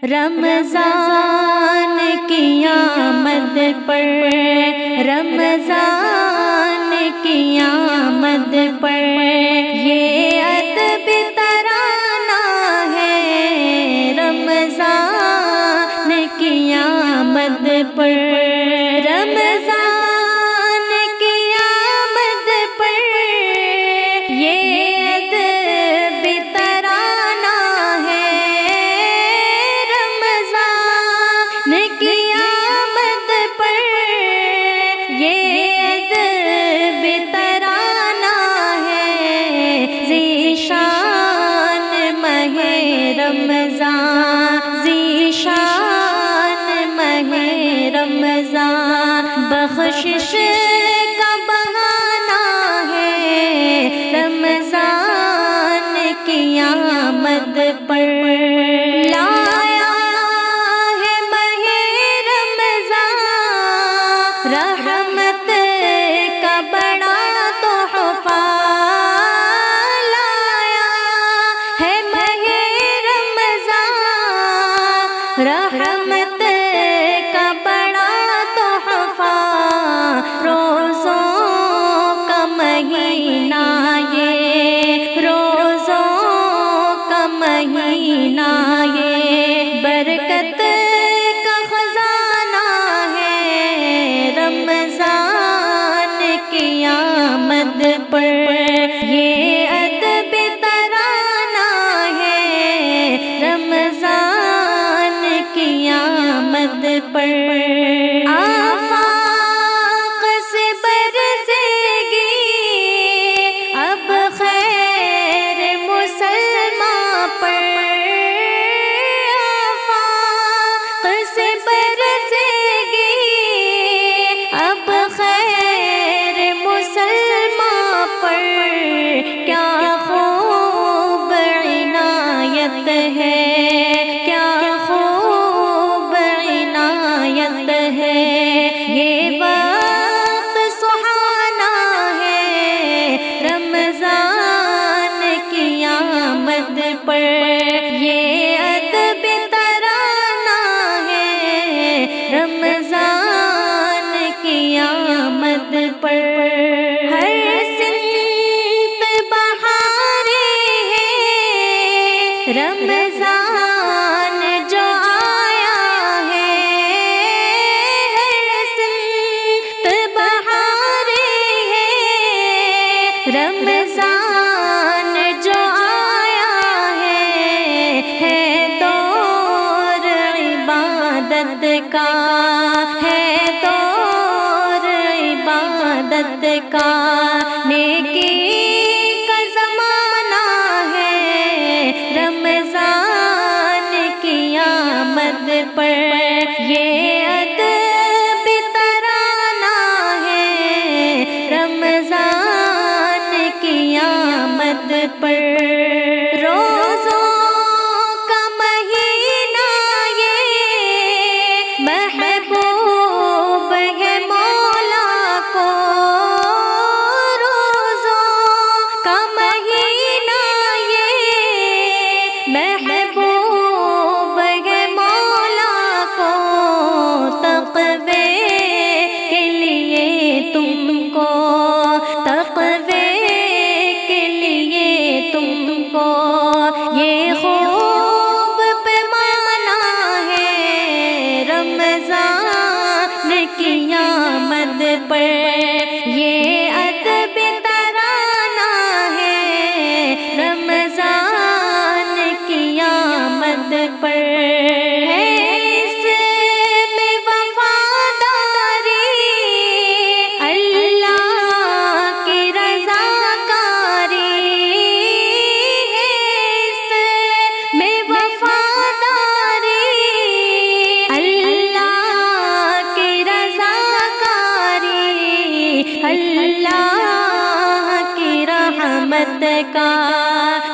رمضان کی آمد پر، رمضان کی آمد پر یہ ادب ترانہ ہے، رمضان کی آمد پر، رمضان کی آمد پر یہ ادب ترانہ ہے، رمضان کی آمد پر یہ ادب ترانہ ہے، ذیشان ماہ رمضان، ذیشان ماہ رمضان بخشش کا بہانہ ہے، رمضان کی آمد پر لایا ہے ماہ رمضان، رحمت کا بڑا تحفہ لایا ہے ماہ رمضان، رحمت کا بڑا تحفہ، روزوں کا مہینہ یہ، روزوں کا مہینہ یہ برکت کا خزانہ ہے، رمضان کی آمد پر یہ ادب ترانہ ہے، رمضان کی آمد پر آفاق سے برسے گی اب خیر مسلمان پر، آفاق سے برسے گی اب خیر مسلمان پر، کیا خوب عنایت ہے، کیا خوب عنایت ہے، یہ وقت سہانا ہے، رمضان کی آمد پر یہ ادب ترانہ ہے، رمضان کی آمد پر ہر سمت بہاریں ہیں، رمضان جو آیا ہے، ہر سمت بہاریں ہیں، رمضان جو آیا ہے دور عبادت کا، ہے دور عبادت کا، نیکی کا زمانہ ہے، رمضان کی آمد پر یہ ادب ترانہ ہے، رمضان کی آمد پر روزوں کا مہینہ یہ محبوب ہے مولا کو، روزوں کا مہینہ یہ محبوب ہے مولا کو، تقوی کے لیے تم کو، تقوی کے لیے تم کو یہ خوب پیمانہ ہے، رمضان کی آمد پر یہ ادب ترانہ ہے، رمضان کی آمد پر ہے اس میں وفاداری، اللہ کی رضا کاری ہے، اس میں وفاداری، اللہ کی رضا کاری، اللہ کی رحمت کا،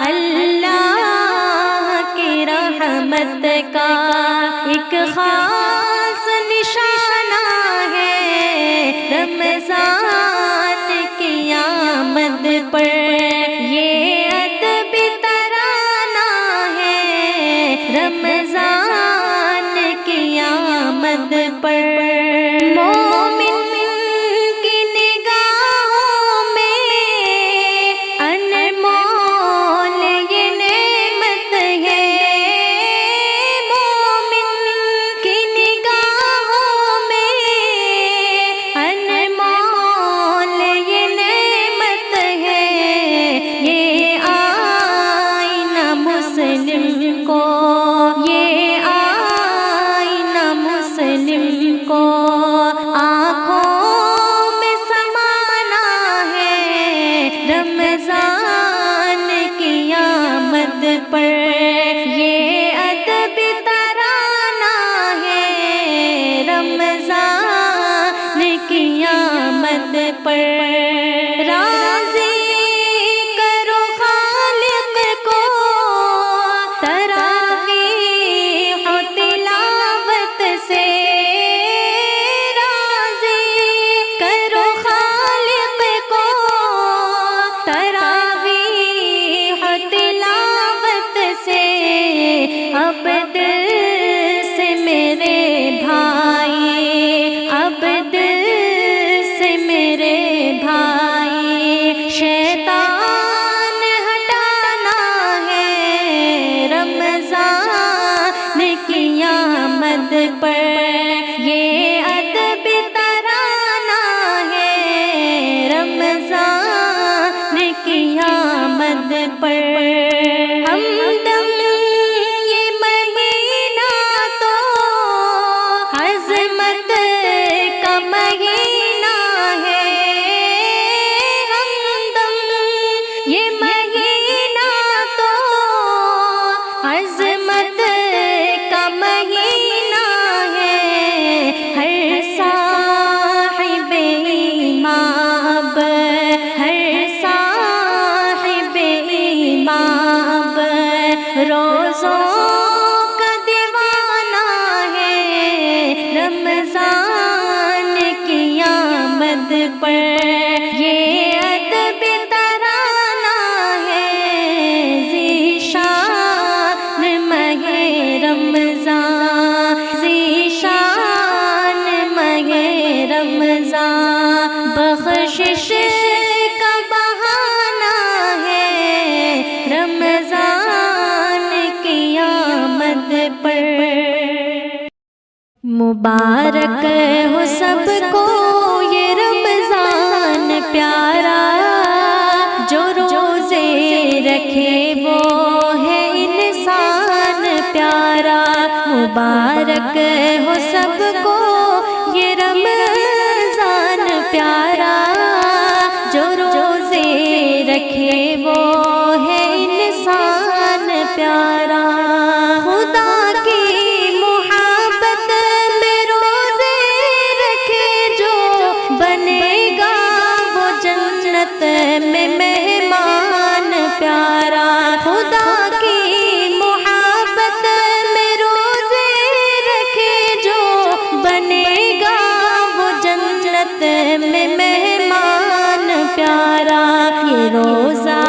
اللہ کی رحمت کا ایک خاص نشانہ ہے، رمضان کی آمد پر یہ ادب ترانہ ہے، رمضان آمد پر مومن کی نگاہوں میں انمول یہ نعمت ہے مومن کی نگاہوں میں انمول یہ نعمت ہے یہ آئینہ مسلم کو یہ آئینہ مسلم کو آنکھوں میں سمانا ہے رمضان کی آمد پر یہ ادب ترانہ ہے رمضان کی آمد پر راضی کرو خالق کو تراویح و تلاوت سے راضی کرو خالق کو تراویح و تلاوت سے اب دل سے میرے بھائی اب دل سے میرے بھائی شیطان ہٹانا ہے رمضان کی آمد پر یہ ادب ترانہ ہے رمضان کی آمد پر ہمدم یہ مہینہ تو عظمت کا مہینہ ہے ہمدم یہ مہینہ تو عظمت کا مہینہ ہے ہر صاحب ایمان ہر صاحب ایمان روزوں کا دیوانہ ہے رمضان کی آمد پر یہ ادب ترانہ ہے ذیشان ماہ رمضان ذیشان ماہ رمضان بخشش کا بہانہ ہے رمضان کی آمد پر مبارک ہو سب کو یہ رمضان پیارا جو روزے رکھے وہ ہے انسان پیارا مبارک ہو سب کو یہ رمضان پیارا جو روزے رکھے وہ ہے انسان پیارا خدا کی محبت میں روزے رکھے جو بنے گا وہ جنت میں مہمان پیارا خدا کی محبت میں روزے رکھے جو بنے گا وہ جنت میں مہمان پیارا یہ روزہ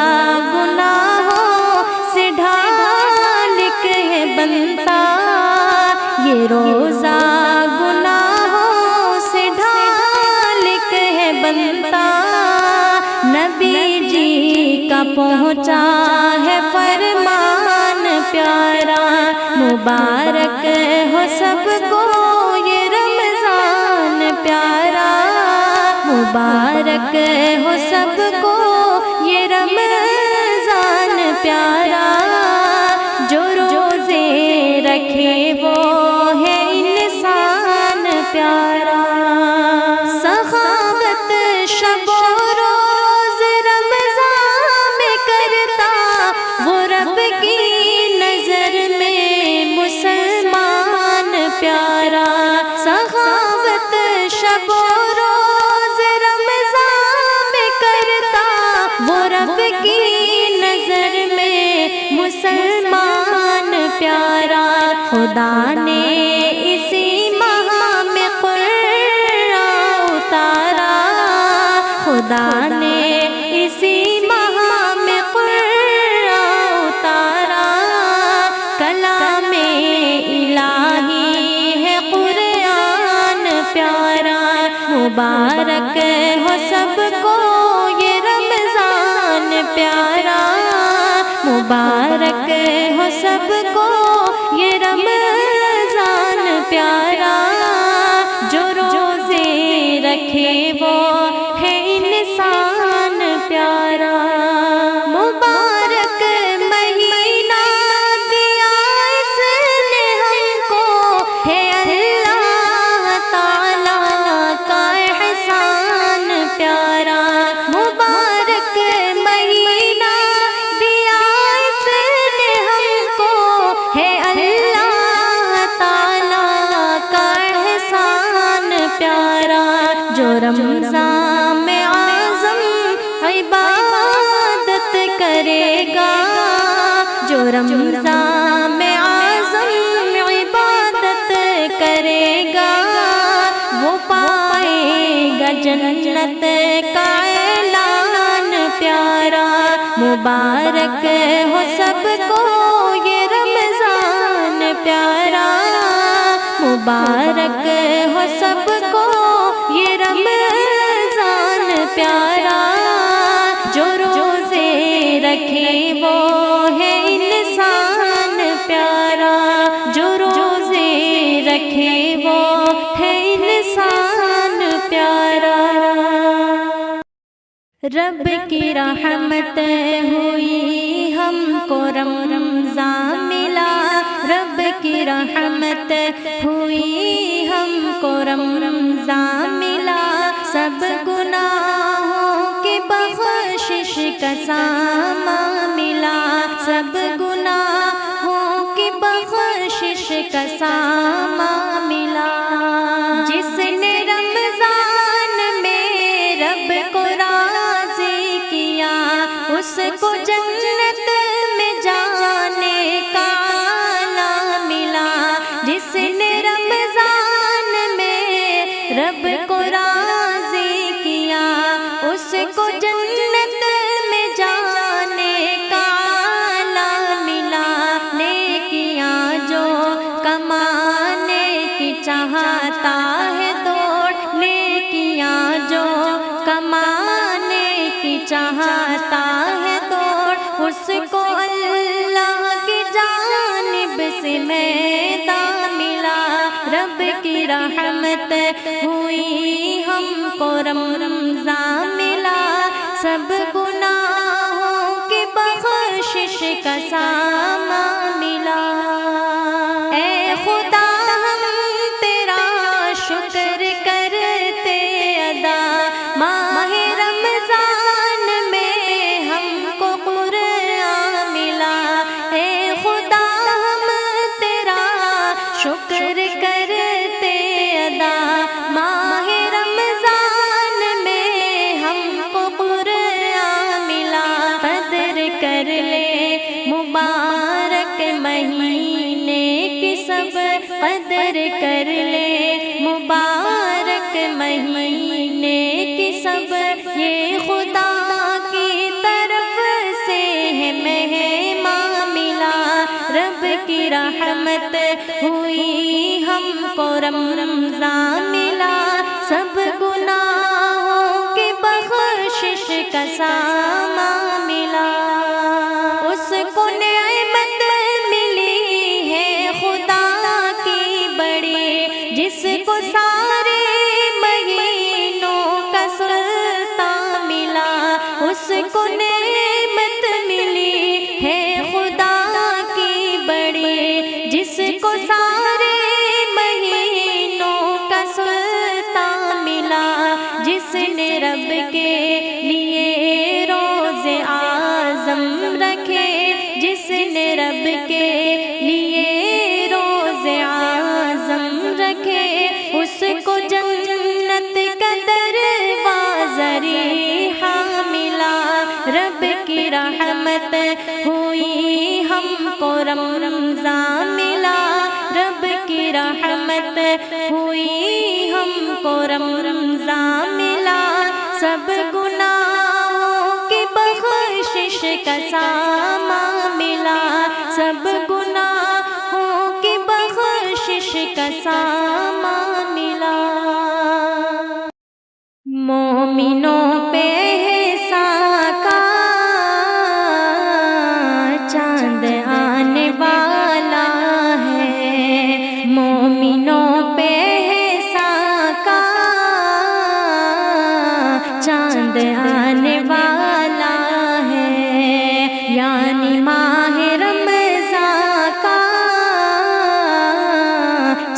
گناہوں سے ڈھالک ہے بنتا یہ روزہ گناہوں سے ڈھالک ہے بنتا نبی جی کا پہنچا ہے فرمان پیارا مبارک ہو سب کو یہ رمضان پیارا مبارک ہو سب کو یہ رمضان پیارا جو روزے رکھے وہ ہے انسان پیارا سخاوت شب و روز رمضان میں کرتا وہ رب کی نظر میں مسلمان پیارا سخاوت شب و روز رمضان میں کرتا وہ رب کی نظر میں مسلمان پیارا خدا نے اسی ماہ میں قرآن اتارا خدا نے اسی ماہ میں قرآن اتارا کلام الہی ہے قرآن مبارک ہو سب کو یہ رمضان پیارا، مبارک ہو سب کو یہ رمضان پیارا، جو روزے رکھے وہ ہے انسان پیارا۔ مبارک مہینہ دیا اس نے ہم کو، ہے اللہ تعالیٰ کا احسان پیارا۔ مبارک مہینہ دیا اس نے ہم کو، ہے اللہ تعالیٰ کا احسان پیارا۔ جو رمضان میں اعظم عبادت کرے گا، جو رمضان میں اعظم عبادت کرے گا، وہ پائے گا جنت کا اعلان پیارا۔ مبارک ہو سب کو یہ رمضان پیارا، مبارک ہو سب کو یہ رمضان پیارا، جو روزے رکھے وہ ہے انسان پیارا، جو روزے رکھے وہ ہے انسان پیارا۔ رب کی رحمت ہوئی ہم کو رمضان ملا، رب کی رحمت ہوئی ہم کو رمضان ملا، سب گناہوں کی بخشش کا سامان ملا، سب گناہوں کی بخشش کا سامان ملا۔ جس نے رمضان میں رب کو راضی کیا، اس کو جنت میں جانے کا اعلیٰ ملا۔ جس نے رمضان میں رب کو راضی کیا، اس کو جنت میں جانے کا اعلیٰ ملا۔ نیکیاں جو کمانے کی چاہتا ہے دوڑ، نیکیاں جو کمانے کی چاہتا ہے دوڑ، اس کو اللہ کی جانب سے میدان ملا۔ رب کی رحمت ہوئی ہم کو رمضان ملا، سب گناہوں کی بخشش کا سامان ملا۔ اے خدا ہم تیرا شکر کرتے ادا، ماہ رمضان میں ہم کو قرآن ملا۔ اے خدا ہم تیرا شکر کرتے ادا، ماہ رمضان میں ہم کو قرآن ملا۔ قدر کر لے مبارک مہینے کی سب، قدر کر لے مبارک مہینے کی سب، یہ خدا کی طرف سے ہے مہمان ملا۔ رب کی رحمت ہوئی ہم کو رمضان ملا، سب گناہوں کی بخشش کا سامان ملا۔ اس کو نعمت ملی ہے خدا کی بڑی، جس کو سارے مہینوں کا سلطان ملا۔ اس کو نعمت ملی ہے خدا کی بڑی، جس کو سارے مہینوں کا سلطان ملا۔ جس نے رب کے لیے روزے اعظم رکھے، جس نے رب کے لیے روزے اعظم رکھے، اس کو جنت کا دروازہ ریحاں ملا۔ رب کی رحمت ہوئی ہم کو رمضان ملا، رب کی رحمت ہوئی ہم کو رمضان ملا، سب گناہوں کی بخشش کا سامان ملا، سب گناہوں کی بخشش کا سامان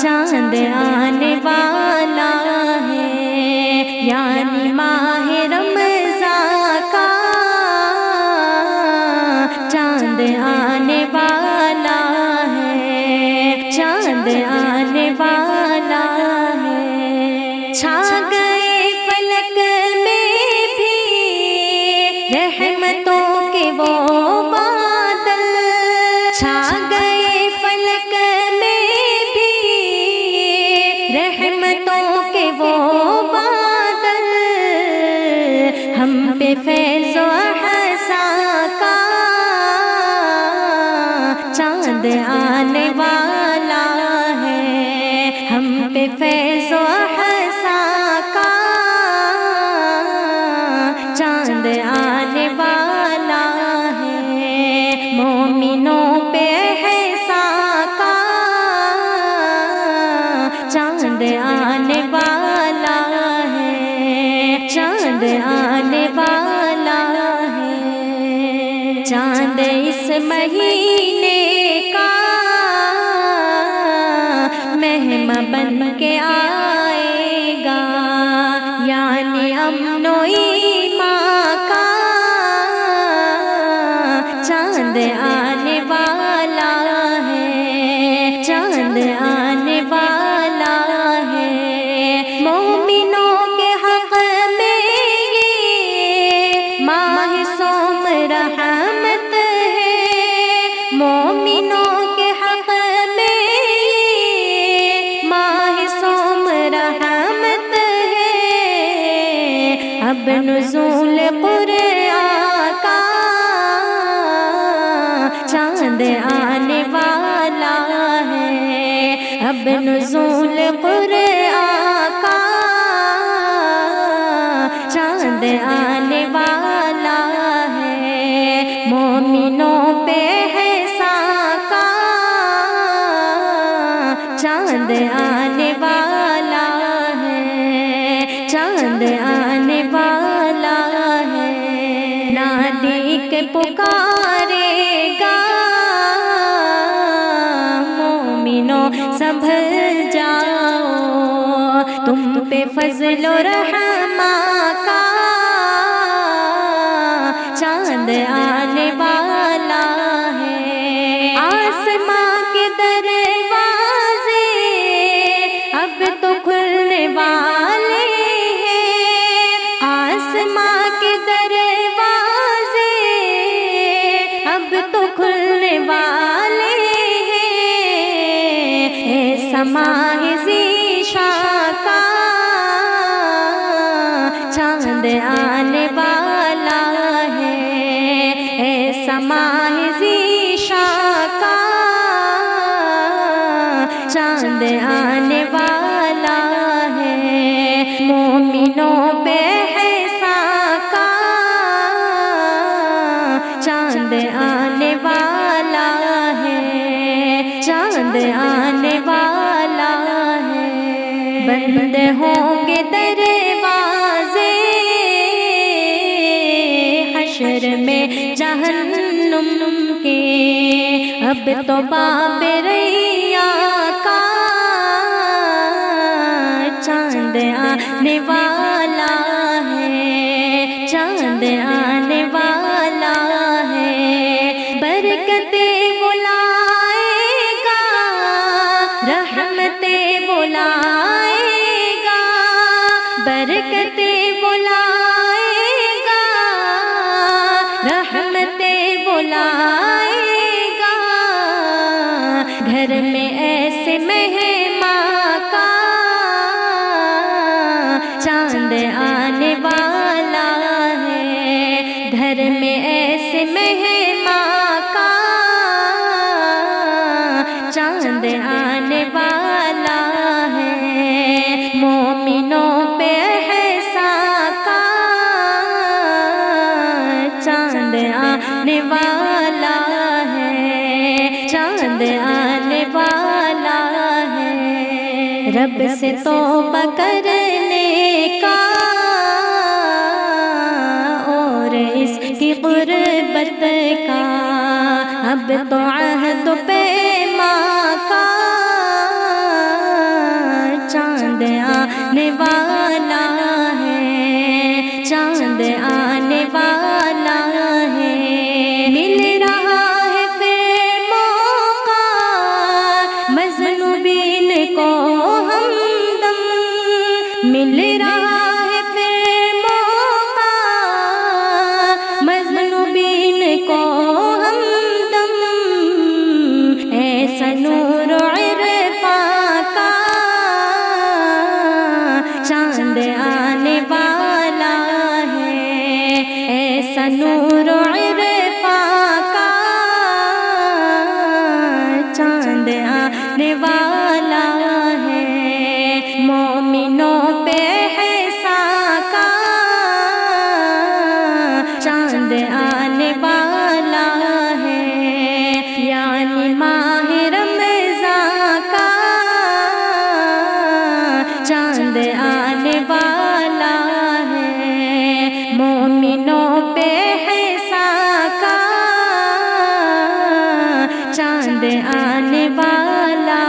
چاند آنے والا ہے، یعنی ماہ رمضان کا چاند آنے والا ہے، چاند آنے والا ہے۔ چھا گئے فلک میں بھی رحمتوں کے وہ بادل، چھا گئے فلک میں بھی رحمتوں کے وہ بادل، ہم پہ فیض و احسان کا چاند آنے والا ہے، ہم پہ فیض و احسان کا چاند آنے والا ہے، مومنوں پہ احسان کا چاند آنے والا ہے، چاند آنے والا ہے۔ چاند اس مہینے کا مہمان بن کے آئے گا، یعنی امن و ایمان کا چاند آنے والا ہے، چاند آنے والا ہے۔ مومنوں کے حق میں یہ ماہ صوم رحمت ہے، مومنوں کے حق میں یہ ماہ صوم رحمت ہے۔ اب نزول قرآن کا چاند آنے والا ہے، اب نزول قرآن کا چاند آنے والا ہے، مومنوں پہ احسان کا چاند آنے والا ہے، چاند آنے والا ہے۔ نادی کے پکارے گا مومنوں سنبھل جاؤ، تم پہ فضل و رحمت کا چاند آنے والا ہے۔ آسماں کے دروازے اب تو کھلنے والے ہیں، آسماں کے دروازے اب تو کھلنے والے ہیں۔ اے سماہ ذیشان کا چاند آنے والا ہے، اے سماہ ذیشان کا چاند آنے والا ہے، مومنوں پہ احسان کا چاند آنے والا ہے، چاند آنے والا ہے۔ بند ہوں گے دروازے حشر میں جہنم کے، اب تو باب ریاں کا چاند آنے والا ہے، چاند آنے والا ہے۔ برکتیں بلائے گا، رحمتیں بلائے گا، برکتیں بلائے گا، رحمتیں بلائے گا۔ گھر میں ایسے مہمان کا چاند آنے والا ہے، گھر میں ایسے مہمان کا چاند آنے والا ہے، مومنوں پہ احسان کا چاند آنے والا ہے، چاند آنے والا ہے۔ رب سے توبہ کرنے کا اور اس کی قربت کا اب تو عہد و پیمان کا چاند آنے والا ہے، چاند آنے والا ہے، مل رہا ہے پھر موقع مظلومین کو ہمدم، مل رہا ہے پھر موقع مظلومین کو ہمدم، ایسا نور عرفان کا چاند آنے والا ہے، ایسا نور عرفان کا چاند آنے والا ہے، مومنوں پہ احسان کا چاند آنے والا ہے، یعنی ماہ رمضان کا چاند آنے والا ہے، مومنوں پہ احسان کا چاند آنے والا